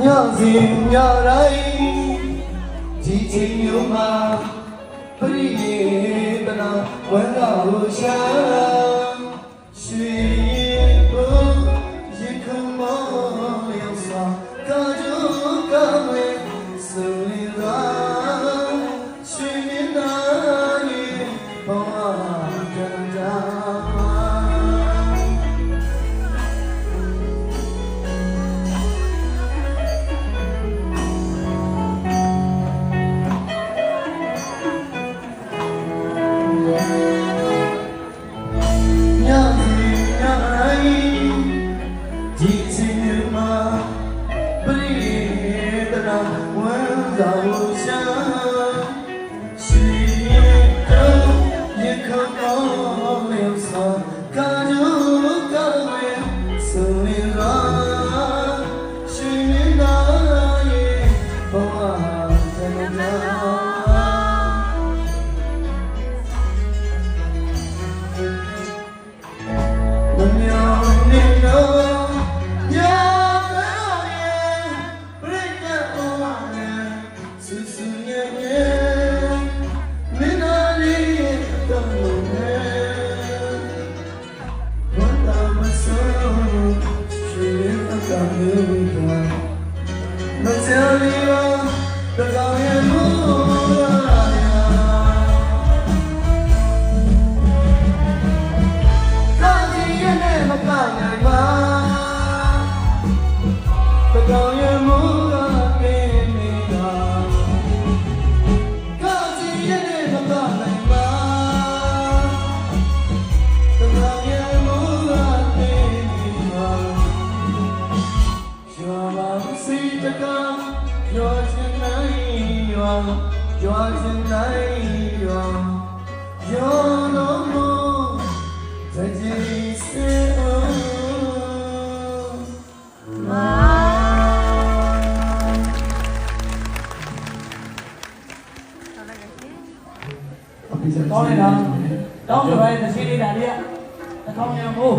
ညတိုင်းဒီချိန်မျိုးမှာပရိယေတနာဝန္တာလို့ရှာရွှေဘုရေခမောရောက်စွာကာကြုကဝဲဆိုရင်သာရွှေမြင်သာရဲ့ဘဝကံကြဒီချိန်မှာပရိသတ်ဝမ်းသာလို့ရှာရှိတော့ရခေါ်တော့လျှောက်စွာကာကြုကဝဲဆိုရင်သာရှိနေတာရဲ့ဘဝကံကြမမြောင်နေတော့မစလီယာတကောင်းရဲ့မူရာကာကြီးရဲ့နဲ့မကနိုင်ပါတကောင်းရဲ့မူရာနေနေတာကာကြီးရဲ့နဲ့မကနိုင်ပါတကောင်းရဲ့မူရာနေနေတာစီတကားရောချင်နိုင်ရောချင်နိုင်ရောတော့မတကြီးစေမာကောင်းနေတာတောင်းကြပါရဲ့သစီလေးဒါလေးကတစ်ထောင်ရမို့